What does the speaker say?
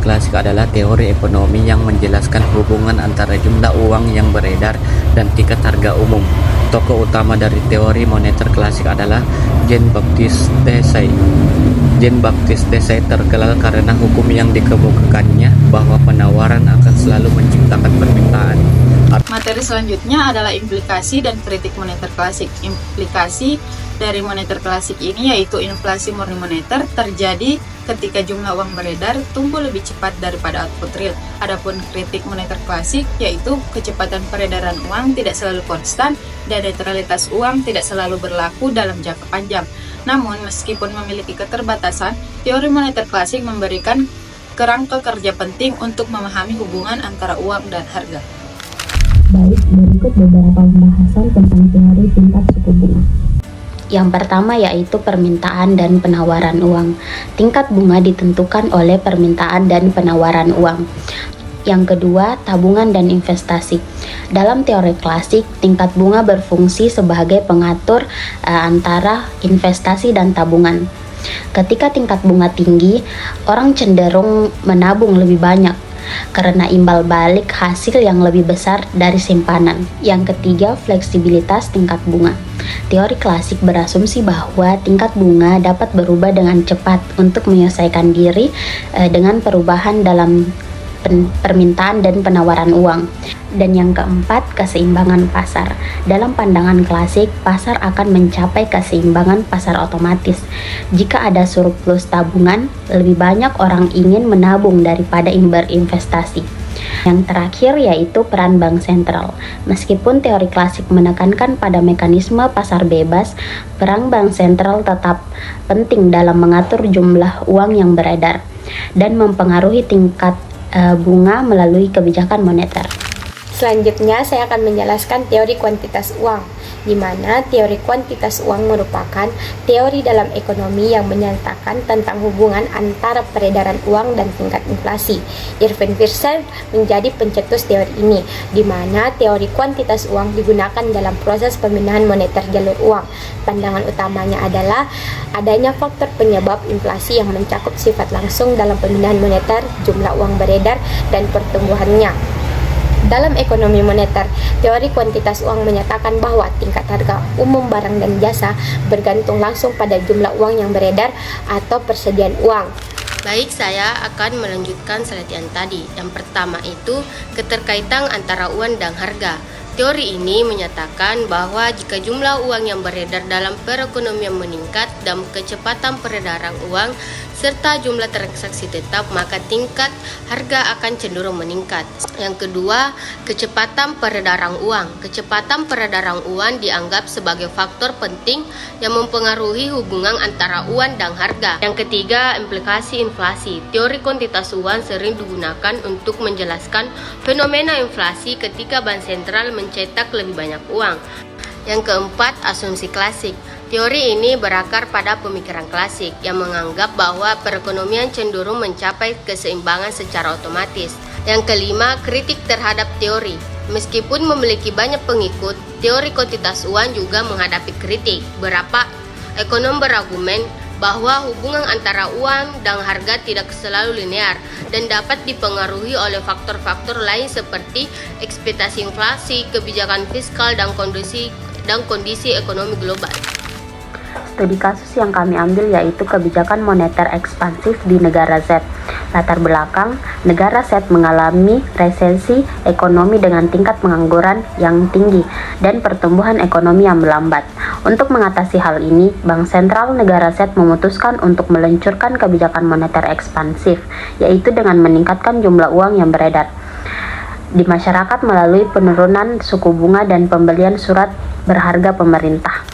klasik adalah teori ekonomi yang menjelaskan hubungan antara jumlah uang yang beredar dan tingkat harga umum. Tokoh utama dari teori moneter klasik adalah Jean-Baptiste Dessay. Jean-Baptiste Dessay terkenal karena hukum yang dikemukakannya bahwa penawaran akan selalu menciptakan permintaan. Materi selanjutnya adalah implikasi dan kritik moneter klasik. Implikasi dari moneter klasik ini yaitu inflasi murni moneter terjadi ketika jumlah uang beredar tumbuh lebih cepat daripada output real. Adapun kritik moneter klasik yaitu kecepatan peredaran uang tidak selalu konstan dan netralitas uang tidak selalu berlaku dalam jangka panjang. Namun meskipun memiliki keterbatasan, teori moneter klasik memberikan kerangka kerja penting untuk memahami hubungan antara uang dan harga. Baik, berikut beberapa pembahasan tentang teori tingkat suku bunga. Yang pertama yaitu permintaan dan penawaran uang. Tingkat bunga ditentukan oleh permintaan dan penawaran uang. Yang kedua, tabungan dan investasi. Dalam teori klasik, tingkat bunga berfungsi sebagai pengatur antara investasi dan tabungan. Ketika tingkat bunga tinggi, orang cenderung menabung lebih banyak karena imbal balik hasil yang lebih besar dari simpanan. Yang ketiga, fleksibilitas tingkat bunga. Teori klasik berasumsi bahwa tingkat bunga dapat berubah dengan cepat untuk menyelesaikan diri dengan perubahan dalam permintaan dan penawaran uang. Dan yang keempat, keseimbangan pasar. Dalam pandangan klasik, pasar akan mencapai keseimbangan pasar otomatis. Jika ada surplus tabungan, lebih banyak orang ingin menabung daripada berinvestasi. Yang terakhir yaitu peran bank sentral. Meskipun teori klasik menekankan pada mekanisme pasar bebas, peran bank sentral tetap penting dalam mengatur jumlah uang yang beredar dan mempengaruhi tingkat bunga melalui kebijakan moneter. Selanjutnya saya akan menjelaskan teori kuantitas uang, di mana teori kuantitas uang merupakan teori dalam ekonomi yang menyatakan tentang hubungan antara peredaran uang dan tingkat inflasi. Irving Fisher menjadi pencetus teori ini, di mana teori kuantitas uang digunakan dalam proses pemindahan moneter jalur uang. Pandangan utamanya adalah adanya faktor penyebab inflasi yang mencakup sifat langsung dalam pemindahan moneter, jumlah uang beredar, dan pertumbuhannya. Dalam ekonomi moneter, teori kuantitas uang menyatakan bahwa tingkat harga umum barang dan jasa bergantung langsung pada jumlah uang yang beredar atau persediaan uang. Baik, saya akan melanjutkan slide yang tadi. Yang pertama itu keterkaitan antara uang dan harga. Teori ini menyatakan bahwa jika jumlah uang yang beredar dalam perekonomian meningkat dan kecepatan peredaran uang serta jumlah transaksi tetap, maka tingkat harga akan cenderung meningkat. Yang kedua, kecepatan peredaran uang. Kecepatan peredaran uang dianggap sebagai faktor penting yang mempengaruhi hubungan antara uang dan harga. Yang ketiga, implikasi inflasi. Teori kuantitas uang sering digunakan untuk menjelaskan fenomena inflasi ketika bank sentral mencetak lebih banyak uang. Yang keempat, asumsi klasik. Teori ini berakar pada pemikiran klasik yang menganggap bahwa perekonomian cenderung mencapai keseimbangan secara otomatis. Yang kelima, kritik terhadap teori. Meskipun memiliki banyak pengikut, teori kuantitas uang juga menghadapi kritik. Beberapa ekonom berargumen bahwa hubungan antara uang dan harga tidak selalu linear dan dapat dipengaruhi oleh faktor-faktor lain seperti ekspektasi inflasi, kebijakan fiskal, dan kondisi ekonomi global. Studi kasus yang kami ambil yaitu kebijakan moneter ekspansif di negara Z. Latar belakang, negara Z mengalami resesi ekonomi dengan tingkat pengangguran yang tinggi dan pertumbuhan ekonomi yang melambat. Untuk mengatasi hal ini, Bank Sentral negara Z memutuskan untuk meluncurkan kebijakan moneter ekspansif, yaitu dengan meningkatkan jumlah uang yang beredar di masyarakat melalui penurunan suku bunga dan pembelian surat berharga pemerintah.